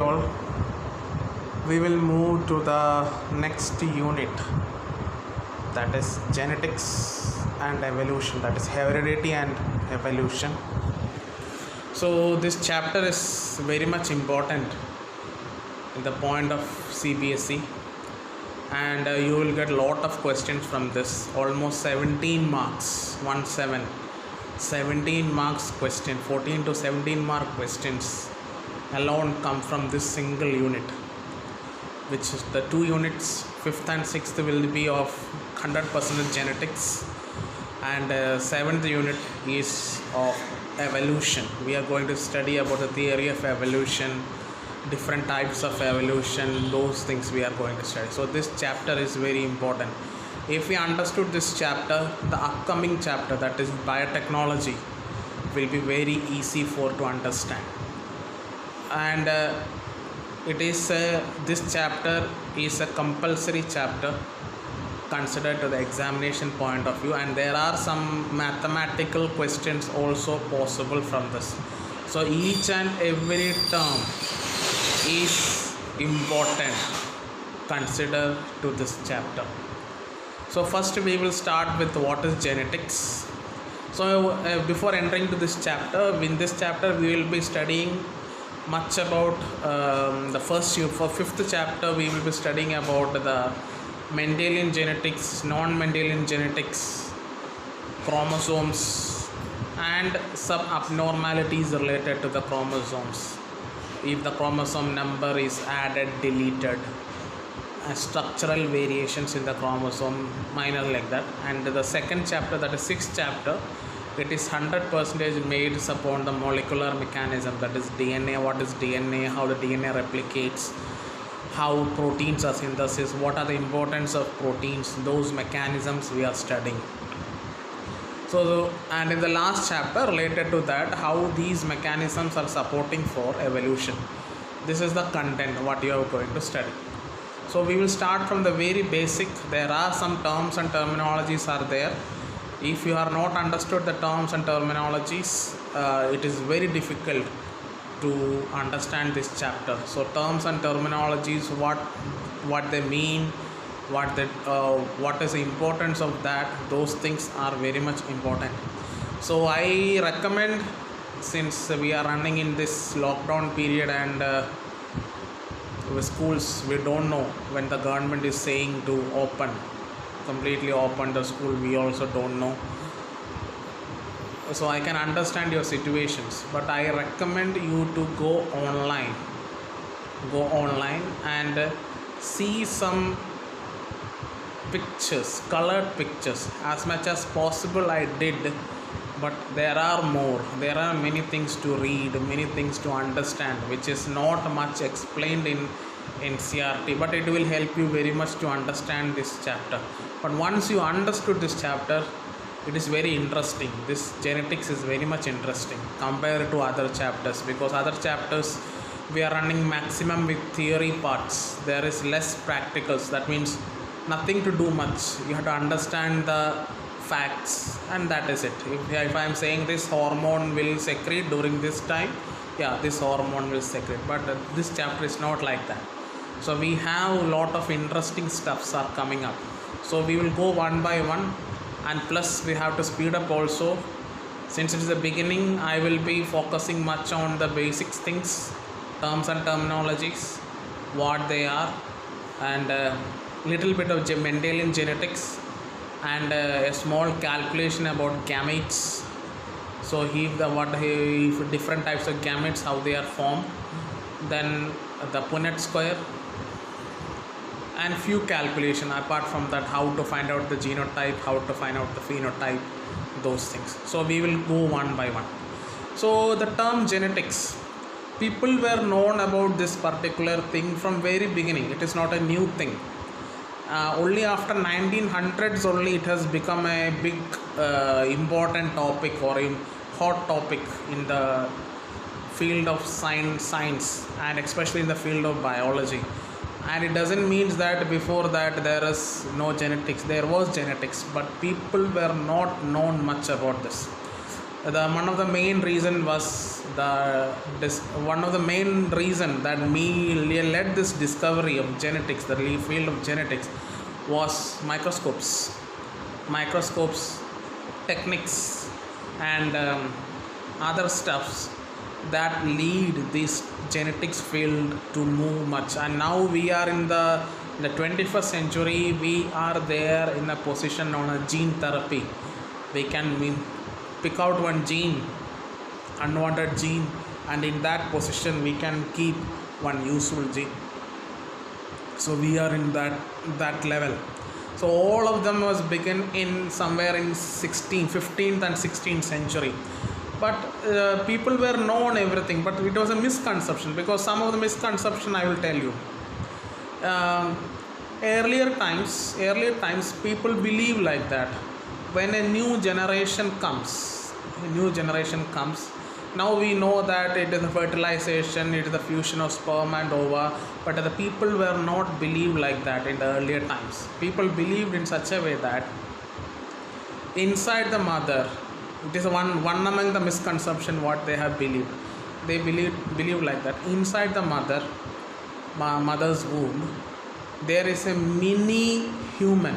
all, we will move to the next unit, that is genetics and evolution, that is heredity and evolution. So this chapter is very much important in the point of CBSE, and you will get a lot of questions from this. Almost 17 marks, 17 marks question, 14 to 17 mark questions alone come from this single unit, which is the two units. Fifth and sixth will be of 100% genetics, and seventh unit is of evolution. We are going to study about the theory of evolution, different types of evolution, those things we are going to study. So this chapter is very important. If we understood this chapter, the upcoming chapter, that is biotechnology, will be very easy to understand. And it is this chapter is a compulsory chapter considered to the examination point of view, and there are some mathematical questions also possible from this. So each and every term is important considered to this chapter. So first we will start with what is genetics. So before entering to this chapter, in this chapter we will be studying much about the for fifth chapter we will be studying about the Mendelian genetics, non-Mendelian genetics, chromosomes, and some abnormalities related to the chromosomes. If the chromosome number is added, deleted, structural variations in the chromosome, minor like that. And the second chapter, that is sixth chapter, it is 100% made upon the molecular mechanism, that is DNA. What is DNA? How the DNA replicates? How proteins are synthesized? What are the importance of proteins? Those mechanisms we are studying. So, and in the last chapter related to that, how these mechanisms are supporting for evolution. This is the content what you are going to study. So we will start from the very basic. There are some terms and terminologies are there. If you are not understood the terms and terminologies, it is very difficult to understand this chapter. So terms and terminologies, what they mean, what is the importance of that, those things are very much important. So I recommend, since we are running in this lockdown period and with schools, we don't know when the government is saying to completely open the school, we also don't know. So I can understand your situations, but I recommend you to go online and see some pictures, colored pictures. As much as possible I did, but there are many things to read, many things to understand, which is not much explained in NCERT, but it will help you very much to understand this chapter. But once you understood this chapter, it is very interesting. This genetics is very much interesting compared to other chapters, because other chapters we are running maximum with theory parts. There is less practicals. That means nothing to do much. You have to understand the facts, and that is it. If I am saying this hormone will secrete during this time, this hormone will secrete. But this chapter is not like that. So we have a lot of interesting stuffs are coming up. So we will go one by one, and plus we have to speed up also. Since it is the beginning, I will be focusing much on the basic things, terms and terminologies, what they are, and little bit of Mendelian genetics, and a small calculation about gametes. So if different types of gametes, how they are formed, then the Punnett square, and few calculation. Apart from that, how to find out the genotype, how to find out the phenotype, those things. So we will go one by one. So the term genetics, people were known about this particular thing from very beginning. It is not a new thing. Only after 1900s only it has become a big important topic, or a hot topic in the field of science, and especially in the field of biology. And it doesn't mean that before that there is no genetics. There was genetics, but people were not known much about this. One of the main reason was one of the main reason that me led this discovery of genetics, the field of genetics, was microscopes, techniques, and other stuffs that lead this genetics field to move much. And now we are in the 21st century. We are there in a position on a gene therapy. We can pick out one gene, unwanted gene, and in that position we can keep one useful gene. So we are in that level. So all of them was begin in somewhere in 15th and 16th century. But people were known everything, but it was a misconception, because some of the misconception I will tell you. Earlier times people believe like that. When a new generation comes, now we know that it is a fertilization, it is the fusion of sperm and ova, but the people were not believed like that in the earlier times. People believed in such a way that inside the mother, it is one among the misconception what they have believed. They believe like that inside the mother's womb there is a mini human,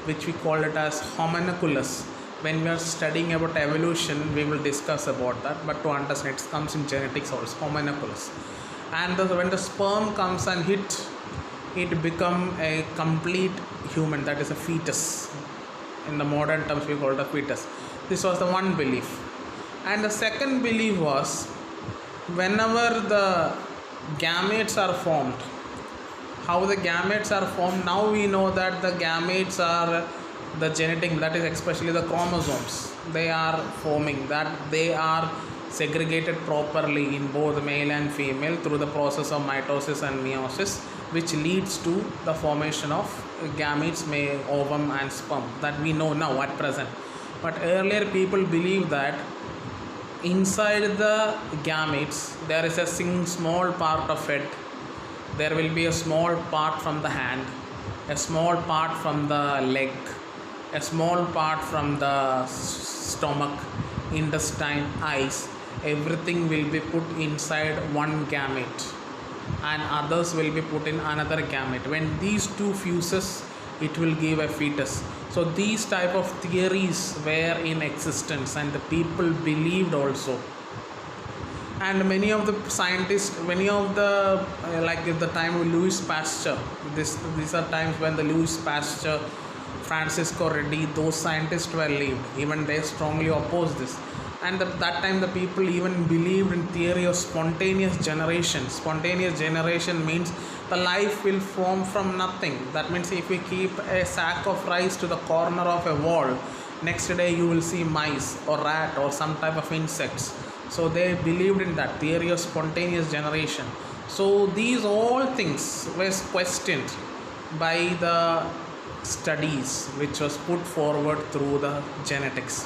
which we call it as homunculus. When we are studying about evolution, we will discuss about that, but to understand, it comes in genetics also, homunculus. And when the sperm comes and it become a complete human, that is a fetus. In the modern terms we call it a fetus. This was the one belief. And the second belief was, whenever the gametes are formed, how the gametes are formed, now we know that the gametes are the genetic, that is especially the chromosomes, they are forming, that they are segregated properly in both male and female through the process of mitosis and meiosis, which leads to the formation of gametes, ovum and sperm, that we know now at present. But earlier people believed that inside the gametes there is a small part of it. There will be a small part from the hand, a small part from the leg, a small part from the stomach, intestine, eyes. Everything will be put inside one gamete, and others will be put in another gamete. When these two fuses, it will give a fetus. So these type of theories were in existence, and the people believed also. And many of the scientists, like at the time of Louis Pasteur, these are times when the Louis Pasteur, Francisco Redi, those scientists were lived. Even they strongly opposed this. And that time the people even believed in theory of spontaneous generation. Spontaneous generation means the life will form from nothing. That means if we keep a sack of rice to the corner of a wall, next day you will see mice or rat or some type of insects. So they believed in that theory of spontaneous generation. So these all things were questioned by the studies which was put forward through the genetics.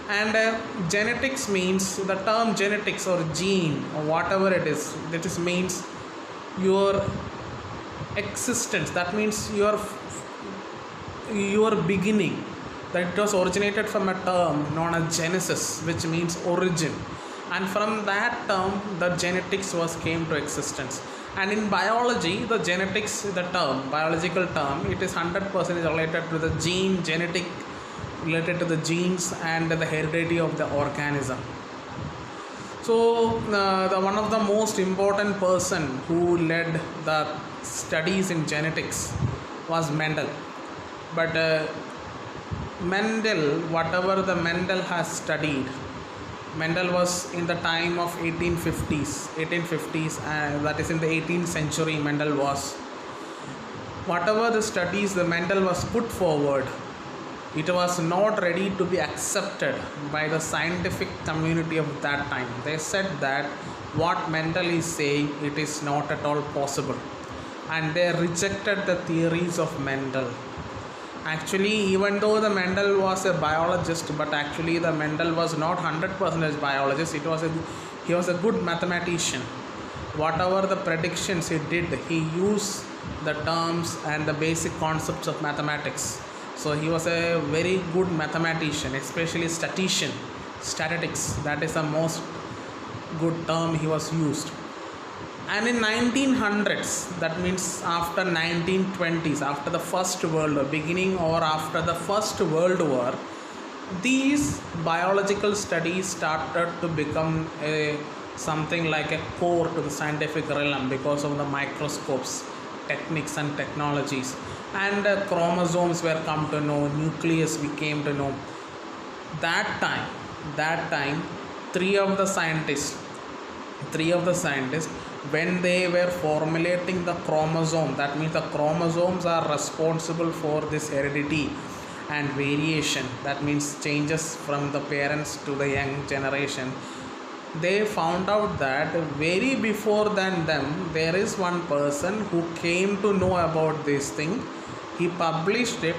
And genetics means, the term genetics or gene or whatever it is, that means your existence. That means your beginning. That it was originated from a term known as genesis, which means origin. And from that term the genetics came to existence. And in biology, the genetics, biological term, it is 100% related to the genetic, related to the genes and the heredity of the organism. So one of the most important person who led the studies in genetics was Mendel. But whatever the Mendel has studied, Mendel was in the time of 1850s, that is in the 18th century. Mendel was, whatever the studies the Mendel was put forward, it was not ready to be accepted by the scientific community of that time. They said that what Mendel is saying, it is not at all possible, and they rejected the theories of Mendel. Actually, even though the Mendel was a biologist, but actually the Mendel was not 100% biologist. He was a good mathematician. Whatever the predictions he did, he used the terms and the basic concepts of mathematics. So he was a very good mathematician, especially statistician. Statistics, that is the most good term he was used. And in 1900s, that means after 1920s, after the first world war, beginning or after the first world war, these biological studies started to become something like a core to the scientific realm because of the microscopes, techniques and technologies, and chromosomes were come to know, nucleus we came to know. That time three of the scientists, when they were formulating the chromosome, that means the chromosomes are responsible for this heredity and variation, that means changes from the parents to the young generation. They found out that very before than them, there is one person who came to know about this thing. He published it,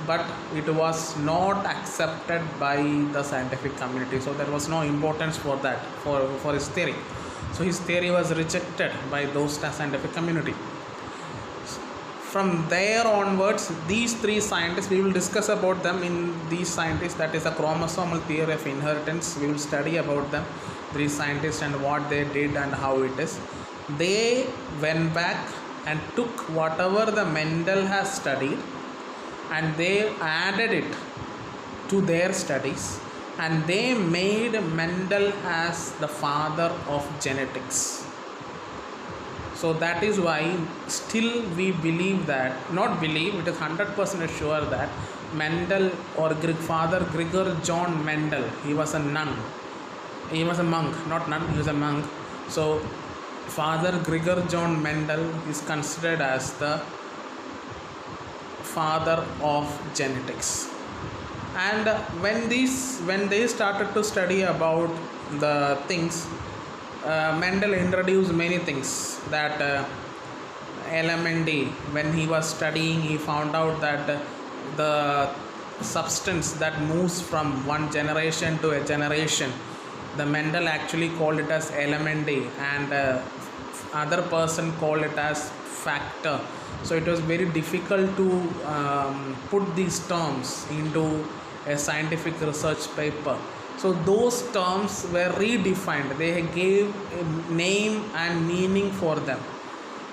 but it was not accepted by the scientific community, so there was no importance for that, for his theory. So his theory was rejected by those scientific community. From there onwards, these three scientists, we will discuss about them in these scientists, that is the chromosomal theory of inheritance. We will study about them, three scientists, and what they did and how it is. They went back and took whatever the Mendel has studied and they added it to their studies, and they made Mendel as the father of genetics. So that is why still we believe that, not believe, it is 100% sure that Mendel or Father Gregor John Mendel, he was a monk, not nun, he was a monk. So Father Gregor John Mendel is considered as the father of genetics. And when they started to study about the things, Mendel introduced many things, that LMND, when he was studying, he found out that the substance that moves from one generation to a generation, the Mendel actually called it as LMND, and other person called it as factor. So it was very difficult to put these terms into a scientific research paper. So those terms were redefined. They gave a name and meaning for them.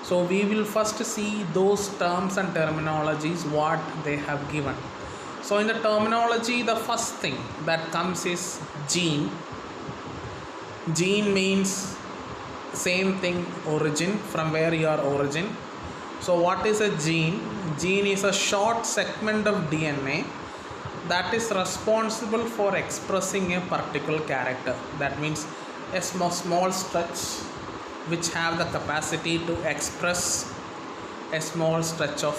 So we will first see those terms and terminologies, what they have given. So in the terminology, the first thing that comes is gene. Gene means same thing, origin, from where you are origin. So what is a gene? Gene is a short segment of DNA that is responsible for expressing a particular character. That means a small stretch which have the capacity to express a small stretch of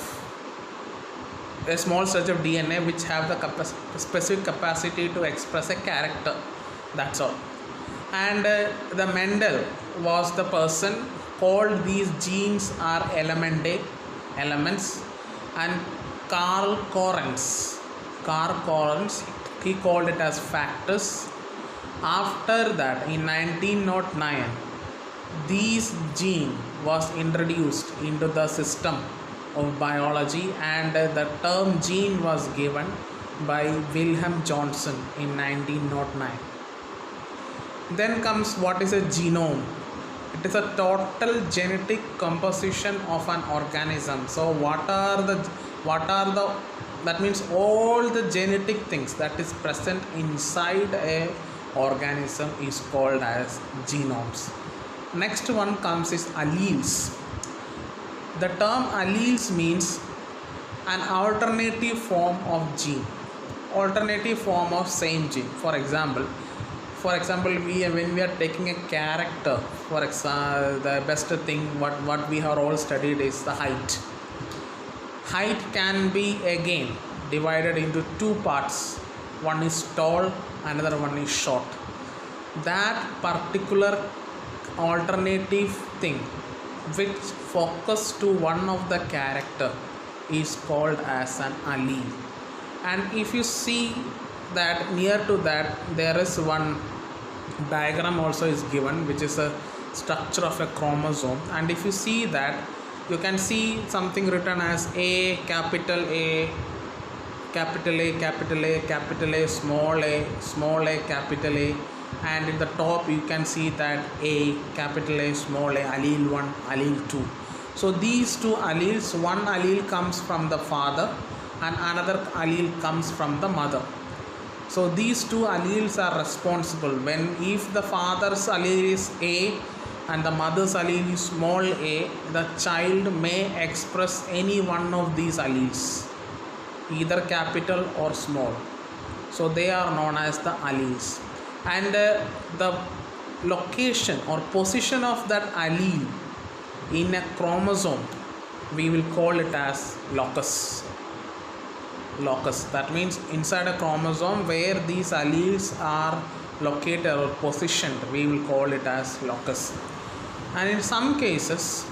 DNA which have the specific capacity to express a character. That's all. And the Mendel was the person called these genes are elements, and Carl Correns, he called it as factors. After that, in 1909, these gene was introduced into the system of biology, and the term gene was given by Wilhelm Johnson in 1909. Then comes what is a genome. It is a total genetic composition of an organism. So what are the that means all the genetic things that is present inside a organism is called as genomes. Next one comes is alleles. The term alleles means an alternative form of gene, alternative form of same gene. For example, when we are taking a character, for example, the best thing what we have all studied is the height. Height can be again divided into two parts. One is tall, another one is short. That particular alternative thing which focus to one of the character is called as an allele. And if you see that near to that, there is one diagram also is given, which is a structure of a chromosome. And if you see that, you can see something written as A, capital A, capital A, capital A, capital A, small a, capital A, and in the top you can see that A, capital A, small a, allele 1, allele 2. So these two alleles, one allele comes from the father and another allele comes from the mother. So these two alleles are responsible when, if the father's allele is A and the mother's allele is small a, the child may express any one of these alleles, either capital or small. So they are known as the alleles. And the location or position of that allele in a chromosome, we will call it as locus. That means inside a chromosome where these alleles are located or positioned, we will call it as locus. And in some cases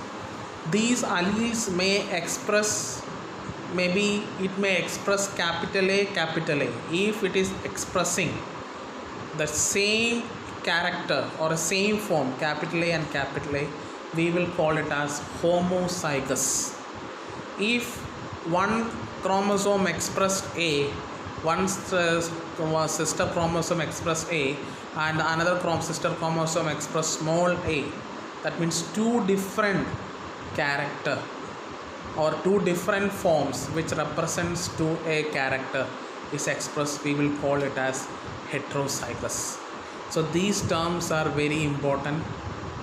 these alleles may express, maybe it may express capital A, capital A. If it is expressing the same character or same form, capital A and capital A, we will call it as homozygous. If one chromosome expressed A, one sister chromosome expressed A, and another sister chromosome expressed small a, that means two different character or two different forms which represents to a character is expressed, we will call it as heterozygous. So these terms are very important,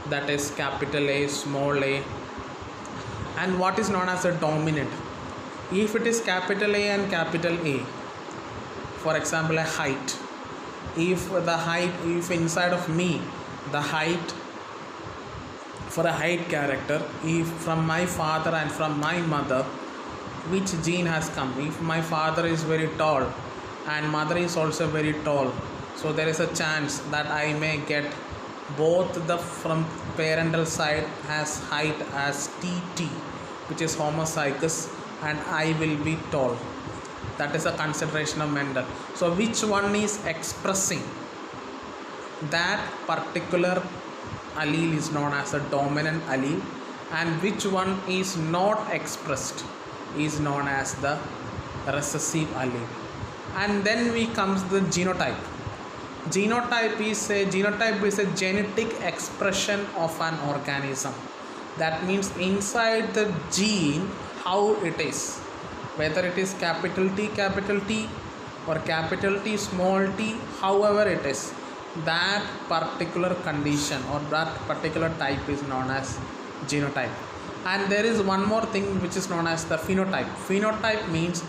that is capital A, small a. And what is known as a dominant? If it is capital A and capital A, for example a height, if inside of me the height, for a height character, if from my father and from my mother, which gene has come? If my father is very tall and mother is also very tall, so there is a chance that I may get both the from parental side as height as TT, which is homozygous, and I will be tall. That is a consideration of Mendel. So which one is expressing that particular allele is known as a dominant allele, and which one is not expressed is known as the recessive allele. And then we comes the genotype. Genotype is a genetic expression of an organism. That means inside the gene how it is, whether it is capital T or capital T small t, however it is, that particular condition or that particular type is known as genotype. And there is one more thing which is known as the phenotype. Phenotype means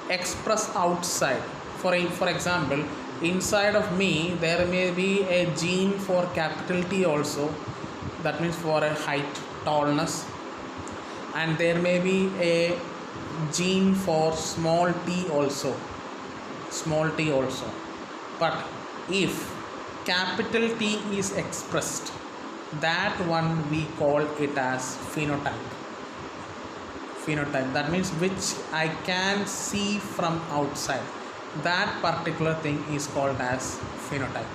express outside. For example, inside of me there may be a gene for capital T also, that means for a height, tallness, and there may be a gene for small t also, but if capital T is expressed, that one we call it as phenotype. That means which I can see from outside, that particular thing is called as phenotype.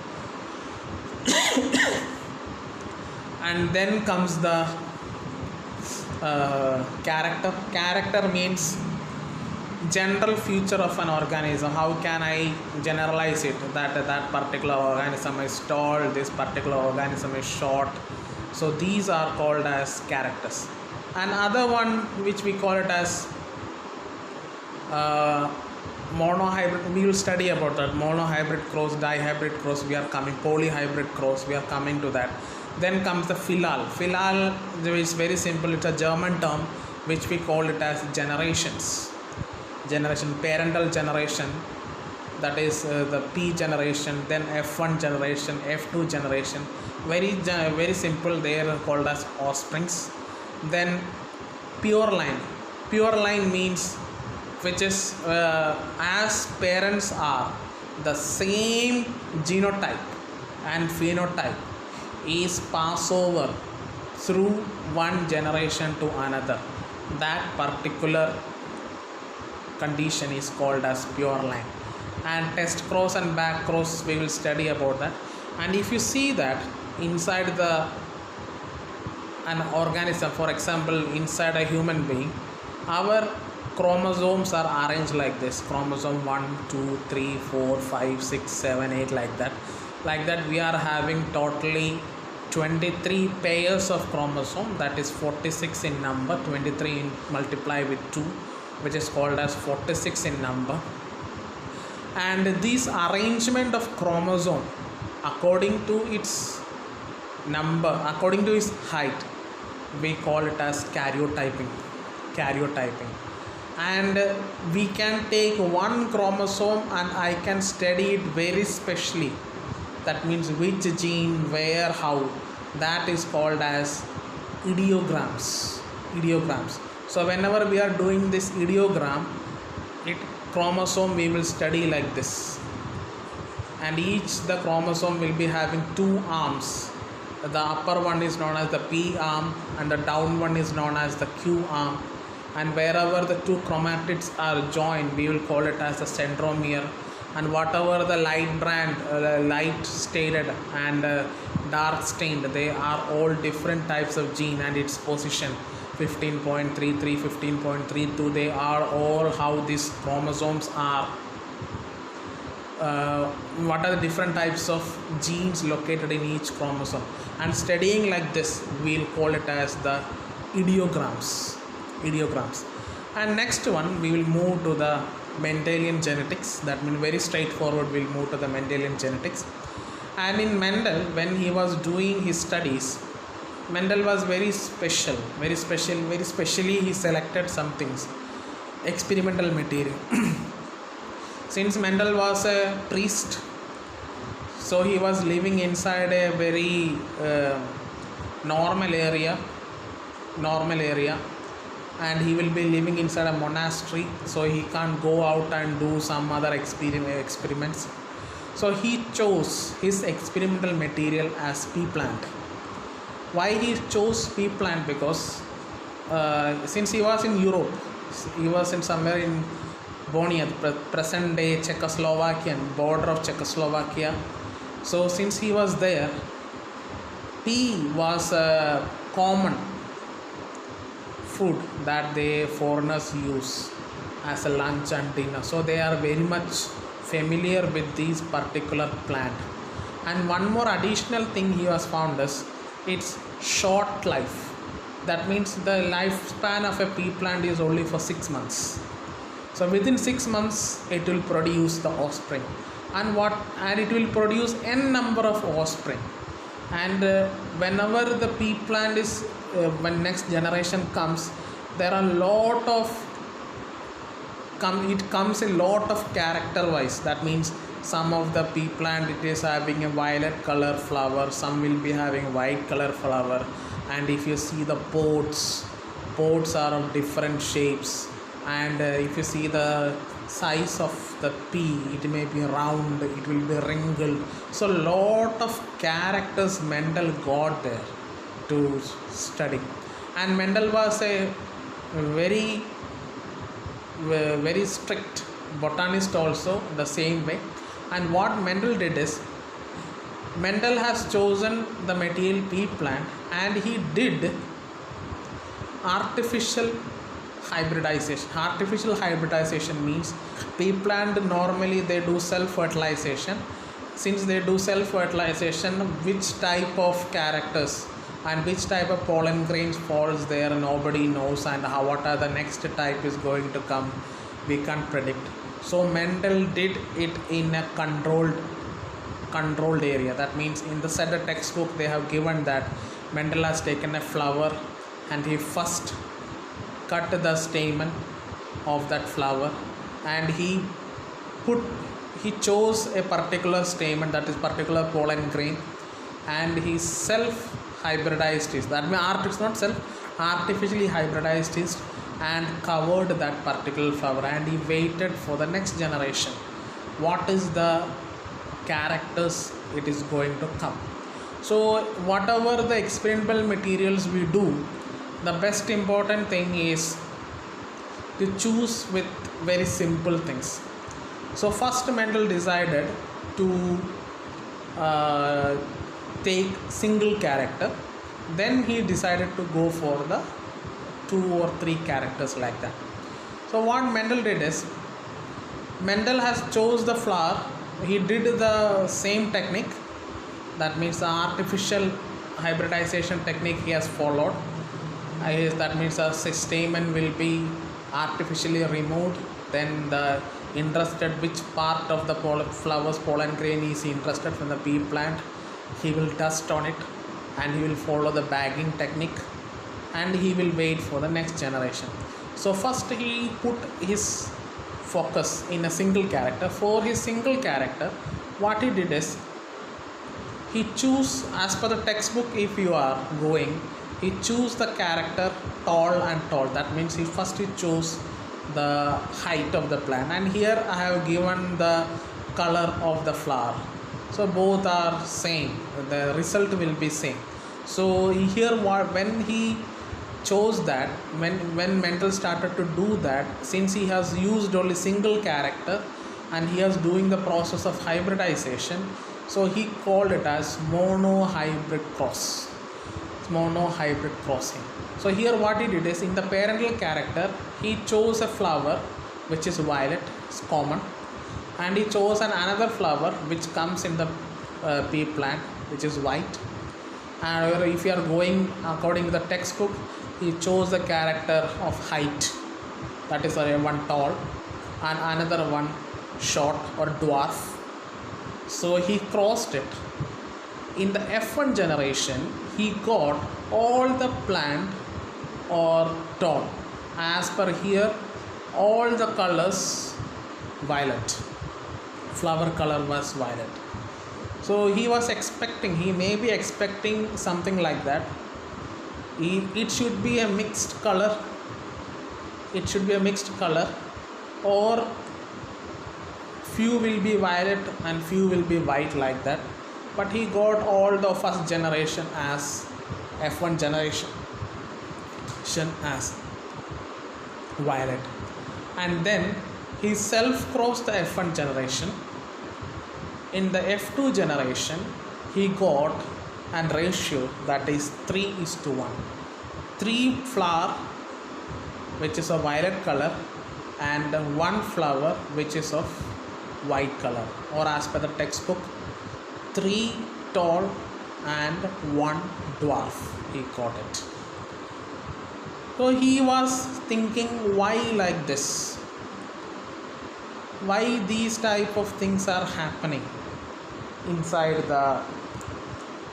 And then comes the character means general feature of an organism. How can I generalize it, that particular organism is tall, this particular organism is short? So these are called as characters. And other one which we call it as monohybrid, we will study about that. Monohybrid cross, dihybrid cross, we are coming. Polyhybrid cross, we are coming to that. Then comes the filial. Filial is very simple, it's a German term which we call it as generations. Parental generation, that is the P generation, then F1 generation, F2 generation, very simple, they are called as offsprings. Then pure line means which is as parents are the same genotype and phenotype is pass over through one generation to another, that particular condition is called as pure line. And test cross and back cross, we will study about that. And if you see that inside an organism, for example inside a human being, our chromosomes are arranged like this: chromosome 1, 2, 3, 4, 5, 6, 7, 8, like that we are having totally 23 pairs of chromosome, that is 46 in number. 23 multiply with 2, which is called as 46 in number. And this arrangement of chromosome according to its number, according to its height, we call it as karyotyping. And we can take one chromosome and I can study it very specially, that means which gene, where, how, that is called as ideograms. So whenever we are doing this ideogram, it chromosome we will study like this, and the chromosome will be having two arms. The upper one is known as the P arm and the down one is known as the Q arm, and wherever the two chromatids are joined, we will call it as the centromere. And whatever the light stated and dark stained, they are all different types of gene and its position 15.33, 15.32, they are all how these chromosomes are. What are the different types of genes located in each chromosome, and studying like this we'll call it as the ideograms. And next one we will move to the Mendelian genetics. That means very straightforward, we'll move to the Mendelian genetics. And in Mendel, when he was doing his studies, Mendel was very specially he selected some things, experimental material. Since Mendel was a priest, so he was living inside a very normal area, and he will be living inside a monastery, so he can't go out and do some other experiments. So he chose his experimental material as pea plant. Why he chose pea plant? Because since he was in Europe, he was in somewhere in Bonia, the present day Czechoslovakian border of Czechoslovakia. So since he was there, pea was a common food that the foreigners use as a lunch and dinner. So they are very much familiar with these particular plant. And one more additional thing he was found is its short life. That means the lifespan of a pea plant is only for 6 months. So within 6 months it will produce the offspring, and it will produce n number of offspring. And whenever the pea plant is when next generation comes, there are it comes a lot of character wise. That means some of the pea plant it is having a violet color flower, some will be having white color flower, and if you see the pods are of different shapes. And if you see the size of the pea, it may be round, it will be wrinkled. So lot of characters Mendel got there to study. And Mendel was a very strict botanist also the same way. And what Mendel did is, Mendel has chosen the material pea plant and he did artificial hybridization. Means pea plant normally they do self-fertilization. Since they do self-fertilization, which type of characters and which type of pollen grains falls there nobody knows, and what are the next type is going to come we can't predict. So Mendel did it in a controlled area. That means in the SEDA textbook they have given that Mendel has taken a flower and he first cut the stamen of that flower, and he chose a particular stamen, that is particular pollen grain, and he hybridized it. That means artificially hybridized it and covered that particular flower, and he waited for the next generation. What is the characters it is going to come? So whatever the experimental materials we do, the best important thing is to choose with very simple things. So first Mendel decided to take single character, then he decided to go for the 2 or 3 characters like that. So what Mendel did is, Mendel has chose the flower. He did the same technique, that means the artificial hybridization technique he has followed. That means a stamen will be artificially removed, then the interested which part of the flower's pollen grain is interested from the pea plant, he will dust on it and he will follow the bagging technique and he will wait for the next generation. So first he put his focus in a single character. For his single character, what he did is, he choose, as per the textbook, if you are going, he choose the character tall and tall. That means he chose the height of the plant, and here I have given the color of the flower, so both are same, the result will be same. So here when he chose that, when Mendel started to do that, since he has used only single character and he is doing the process of hybridization, so he called it as monohybrid crossing. So here what he did is, in the parental character he chose a flower which is violet, it's common, and he chose another flower which comes in the pea plant which is white. And if you are going according to the textbook, he chose the character of height, that is one tall and another one short or dwarf. So he crossed it. In the F1 generation, he got all the plant or tall. As per here, all the colors violet. Flower color was violet. So he may be expecting something like that. It should be a mixed color. Or few will be violet and few will be white, like that. But he got all the first generation as F1 generation as violet, and then he self-crossed the F1 generation. In the F2 generation, he got a ratio that is 3:1. 3 flower which is of violet color and 1 flower which is of white color, or as per the textbook, 3 tall and 1 dwarf, he got it. So he was thinking, why like this? Why these type of things are happening inside the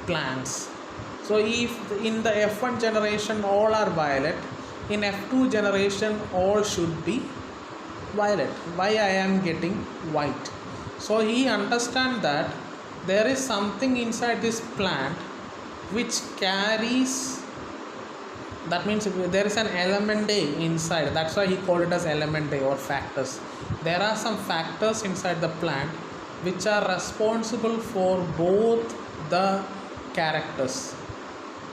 plants? So if in the F1 generation all are violet, in F2 generation all should be violet. Why I am getting white? So he understand that there is something inside this plant which carries, that means there is an element A inside. That's why he called it as element A or factors. There are some factors inside the plant which are responsible for both the characters,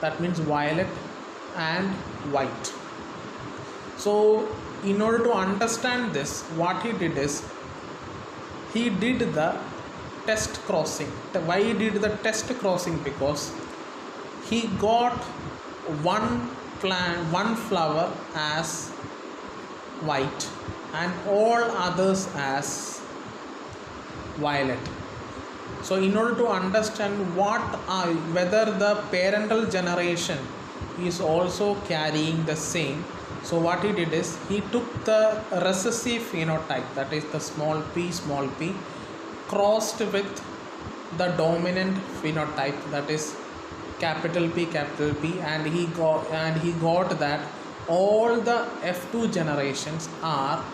that means violet and white. So in order to understand this, what he did is, he did the test crossing. Why he did the test crossing? Because he got one flower as white and all others as violet. So in order to understand whether the parental generation is also carrying the same, so what he did is, he took the recessive phenotype, that is the small p, crossed with the dominant phenotype, that is capital P, and he got that all the F2 generations are,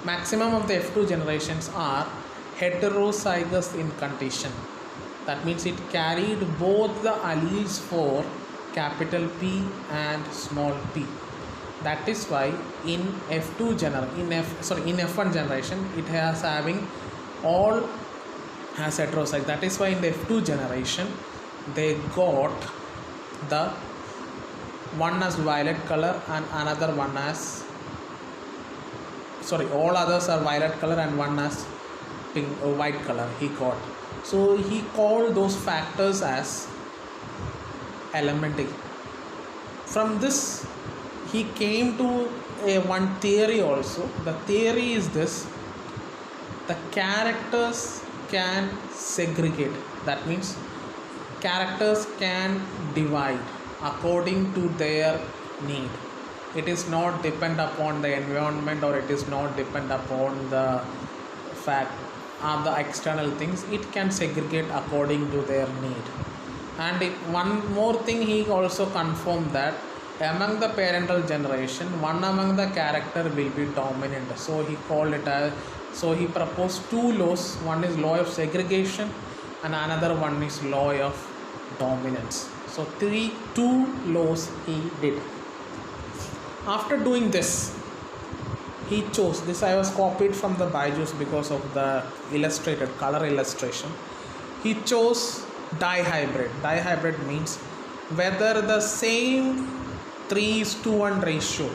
maximum of the F2 generations are heterozygous in condition. That means it carried both the alleles for capital P and small p. That is why in F1 generation it has having all has heterozygous. That is why in the F2 generation they got the one as violet color and another one as, all others are violet color and one as pink or white color he got. So he called those factors as element A. From this he came to a one theory also. The theory is this: the characters can segregate. That means characters can divide according to their need. It is not depend upon the environment, or it is not depend upon the fact of the external things. It can segregate according to their need. And one more thing, he also confirmed that among the parental generation, one among the character will be dominant. So he called it as, so he proposed two laws. One is law of segregation and another one is law of dominance. So two laws he did. After doing this, he chose this. I was copied from the Byju's because of the illustrated color illustration. He chose dihybrid. Dihybrid means whether the same 3:1 ratio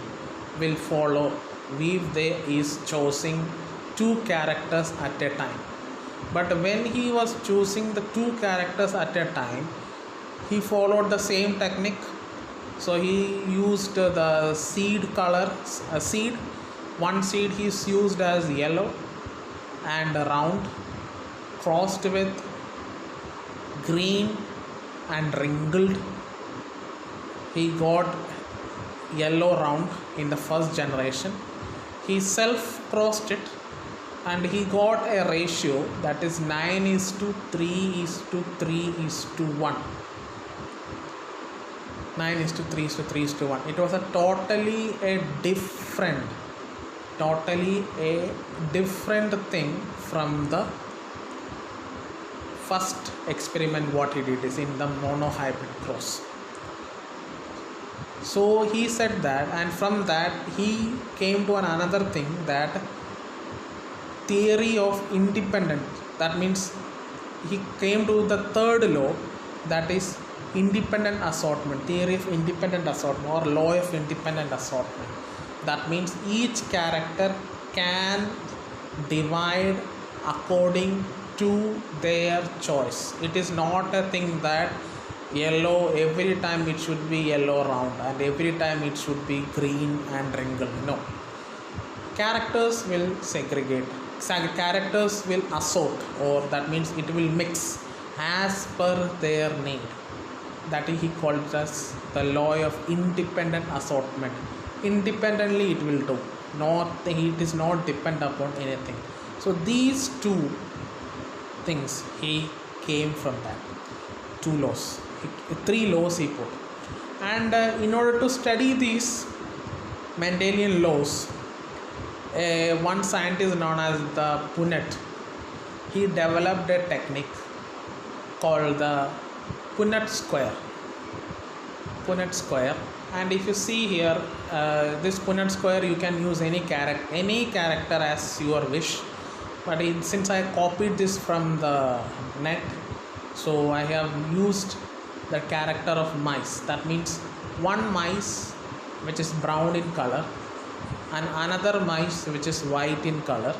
will follow if there is choosing two characters at a time. But when he was choosing the two characters at a time, he followed the same technique. So he used the seed color, a seed. One seed he is used as yellow and round, crossed with green and wrinkled. He got yellow round in the first generation. He self crossed it and he got a ratio that is 9:3:3:1. 9:3:3:1. It was a totally different thing from the first experiment what he did is in the monohybrid cross. So he said that, and from that he came to another thing, that theory of independent. That means he came to the third law, that is independent assortment, theory of independent assortment or law of independent assortment. That means each character can divide according to their choice. It is not a thing that yellow every time it should be yellow round and every time it should be green and wrinkled. No, characters will segregate, characters will assort, or that means it will mix as per their need. That he called as the law of independent assortment. Independently it will do, it is not depend upon anything. So these two things he came from that. Two laws, three laws he put. And in order to study these Mendelian laws, one scientist known as the Punnett, he developed a technique called the Punnett square. And if you see here, this Punnett square, you can use any character as your wish. But since I copied this from the net, so I have used the character of mice. That means one mice which is brown in color and another mice which is white in color.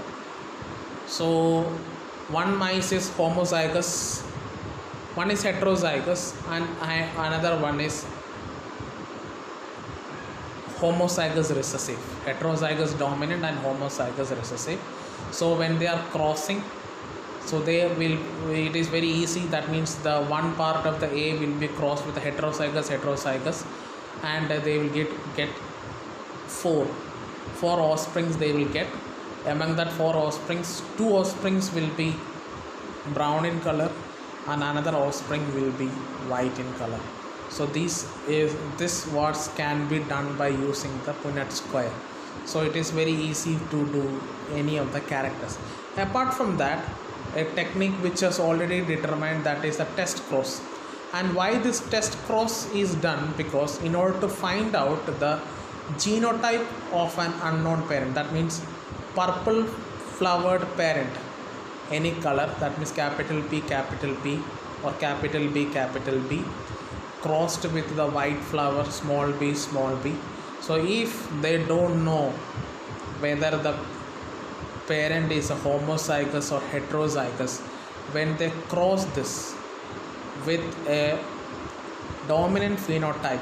So one mice is homozygous, one is heterozygous, and another one is homozygous recessive. Heterozygous dominant and homozygous recessive. So when they are crossing, so it is very easy. That means the one part of the A will be crossed with the heterozygous, and they will get four offsprings they will get. Among that four offsprings, two offsprings will be brown in color and another offspring will be white in color. So this what can be done by using the Punnett square. So it is very easy to do any of the characters. Apart from that, a technique which is already determined, that is a test cross. And why this test cross is done? Because in order to find out the genotype of an unknown parent, that means purple flowered parent, any color, that means capital P or capital B, crossed with the white flower small b. So if they don't know whether the parent is a homozygous or heterozygous, when they cross this with a dominant phenotype,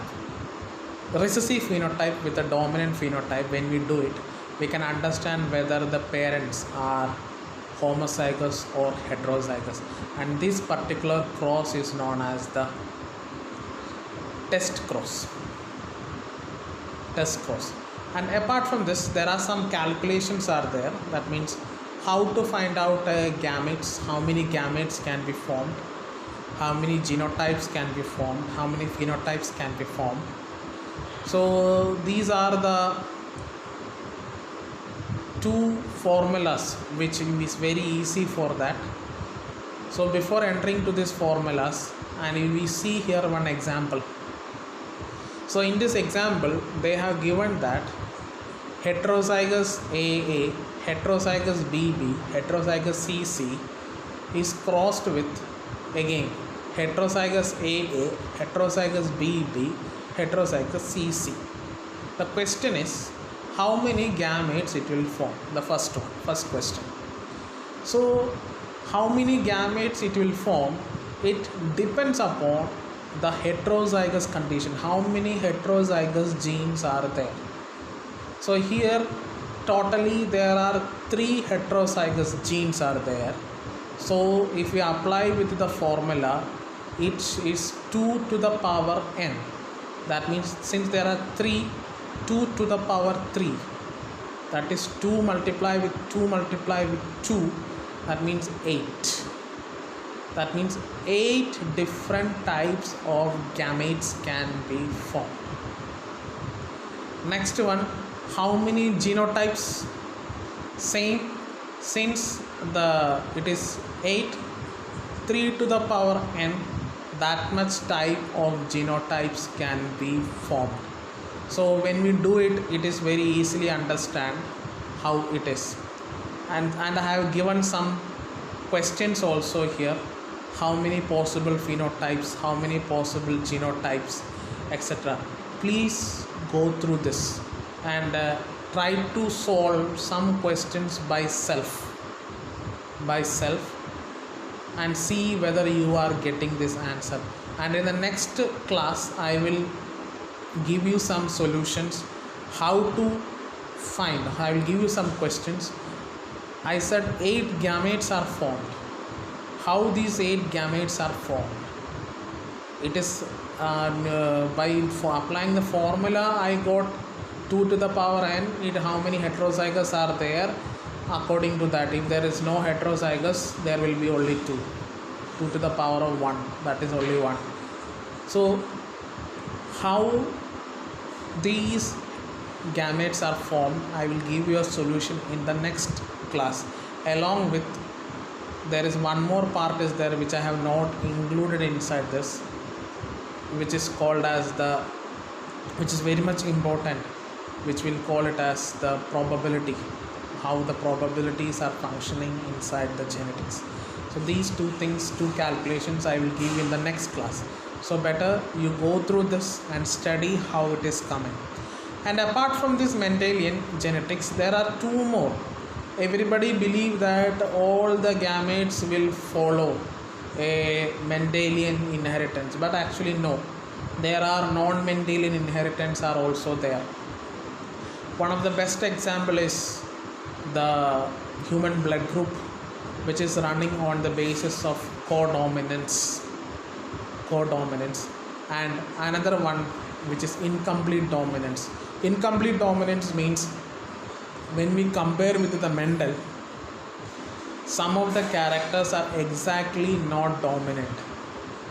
recessive phenotype with a dominant phenotype, when we do it, we can understand whether the parents are homozygous or heterozygous, and this particular cross is known as the test cross. And apart from this, there are some calculations are there. That means how to find out gametes, how many gametes can be formed, how many genotypes can be formed, how many phenotypes can be formed. So these are the two formulas which is very easy for that. So before entering to these formulas, and we see here one example. So in this example, they have given that heterozygous AA, heterozygous BB, heterozygous CC is crossed with, again, heterozygous AA, heterozygous BB, heterozygous CC. The question is, how many gametes it will form? The first question. So how many gametes it will form, it depends upon the heterozygous condition, how many heterozygous genes are there. So here totally there are 3 heterozygous genes are there. So if we apply with the formula, it is 2 to the power n. That means since there are 3, 2 to the power 3, that is 2 multiply with 2 multiply with 2, that means 8. That means 8 different types of gametes can be formed. Next one, how many genotypes? Same, since it is 8, 3 to the power n, that much type of genotypes can be formed. So when we do it, it is very easily understand how it is. And I have given some questions also here. How many possible phenotypes, how many possible genotypes, etc. Please go through this and try to solve some questions by self, and see whether you are getting this answer. And in the next class, I will give you some solutions how to find. I will give you some questions. I said 8 gametes are formed. How these 8 gametes are formed? It is applying the formula, I got 2 to the power n. How many heterozygous are there? According to that, if there is no heterozygous, there will be only 2. 2 to the power of 1, that is only 1. So how these gametes are formed, I will give you a solution in the next class. Along with, there is one more part is there which I have not included inside this, which is called as which is very much important, which will call it as the probability, how the probabilities are functioning inside the genetics. So these two things, 2 calculations, I will give you in the next class. So better you go through this and study how it is coming. And apart from this Mendelian genetics, there are 2 more. Everybody believe that all the gametes will follow a Mendelian inheritance, but actually no, there are non-Mendelian inheritance are also there. One of the best example is the human blood group, which is running on the basis of codominance, and another one which is incomplete dominance. Incomplete dominance means when we compare with the Mendel, some of the characters are exactly not dominant,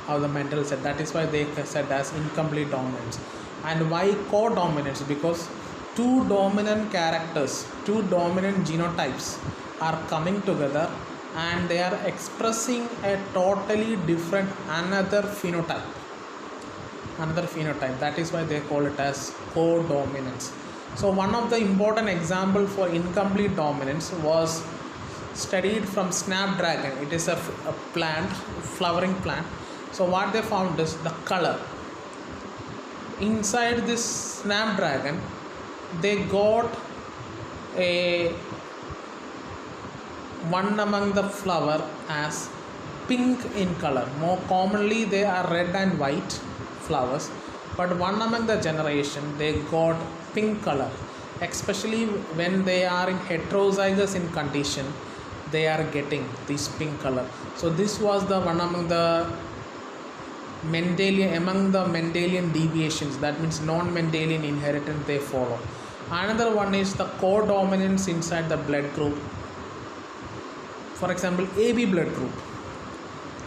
how the Mendel said. That is why they said as incomplete dominance. And why codominance? Because 2 dominant characters, 2 dominant genotypes are coming together and they are expressing a totally different another phenotype. That is why they call it as codominance. So one of the important example for incomplete dominance was studied from snapdragon. It is a plant, flowering plant. So what they found is the color. Inside this snapdragon, they got one among the flower as pink in color. More commonly they are red and white flowers, but one among the generation they got pink color, especially when they are in heterozygous in condition, they are getting this pink color. So this was the one among the Mendelian deviations, that means non-Mendelian inheritance they follow. Another one is the codominance inside the blood group. For example, AB blood group,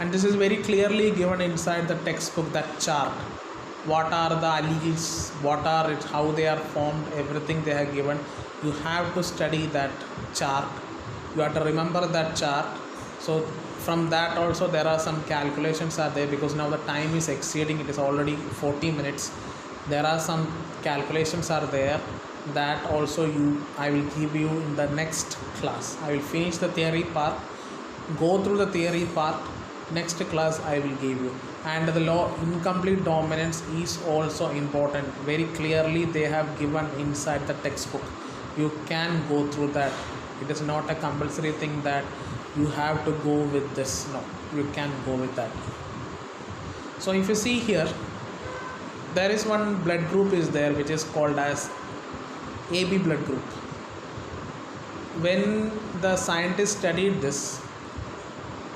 and this is very clearly given inside the textbook, that chart. What are the alleles, what are it, how they are formed, everything they have given. You have to study that chart. You have to remember that chart. So from that also there are some calculations are there, because now the time is exceeding, it is already 40 minutes. There are some calculations are there, that also I will give you in the next class. I will finish the theory part, go through the theory part, next class I will give you. And the law incomplete dominance is also important, very clearly they have given inside the textbook. You can go through that. It is not a compulsory thing that you have to go with this. No, you can go with that. So if you see here, there is one blood group is there which is called as AB blood group. When the scientists studied this,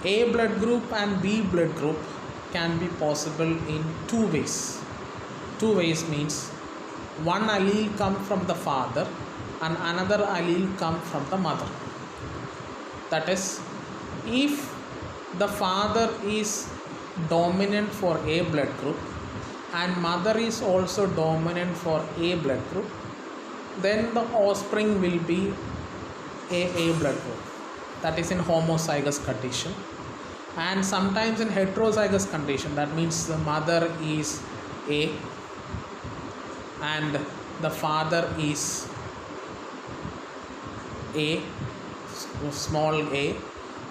A blood group and B blood group can be possible in two ways. Two ways means one allele come from the father and another allele come from the mother. That is, if the father is dominant for A blood group and mother is also dominant for A blood group, then the offspring will be A blood group. That is in homozygous condition. And sometimes in heterozygous condition, that means the mother is A and the father is A, small a.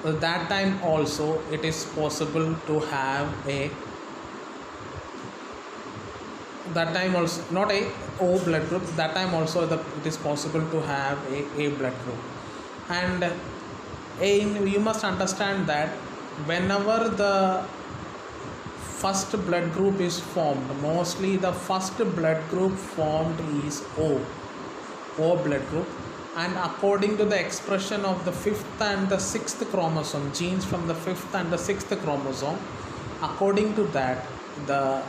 At that time also it is possible to have that time also not a O blood group, that time also it is possible to have a blood group. And you must understand that whenever the first blood group is formed, mostly the first blood group formed is O blood group, and according to the expression of the 5th and the 6th chromosome, genes from the 5th and the 6th chromosome, according to that the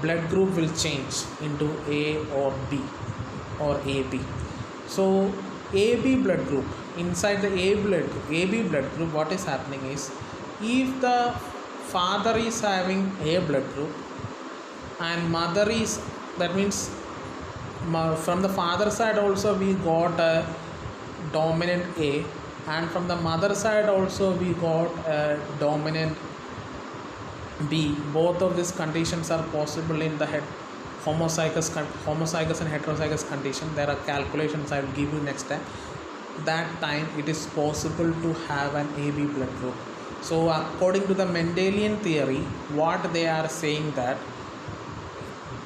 blood group will change into A or B or AB. So AB blood group, inside the AB blood group, what is happening is, if the father is having A blood group and mother is, that means from the father side also we got a dominant A, and from the mother side also we got a dominant B. Both of these conditions are possible in the homozygous and heterozygous condition. There are calculations I will give you next time. That time it is possible to have an AB blood group. So according to the Mendelian theory, what they are saying that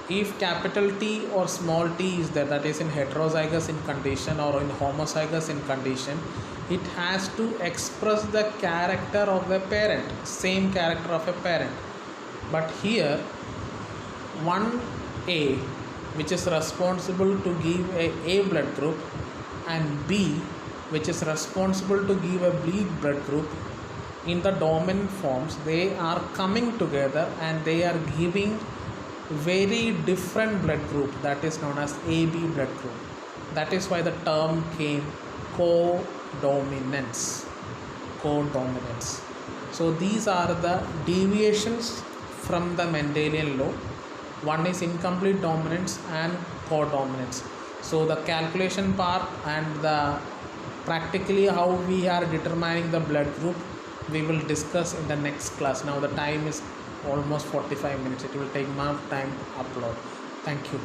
if capital T or small t is there, that is in heterozygous in condition or in homozygous in condition, it has to express the character of the parent, same character of a parent. But here one A which is responsible to give a blood group and B which is responsible to give a B blood group, in the dominant forms they are coming together and they are giving very different blood group, that is known as AB blood group. That is why the term came codominance. So these are the deviations from the Mendelian law. One is incomplete dominance and codominance. So the calculation part and the practically how we are determining the blood group, we will discuss in the next class. Now the time is almost 45 minutes. It will take more time to upload. Thank you.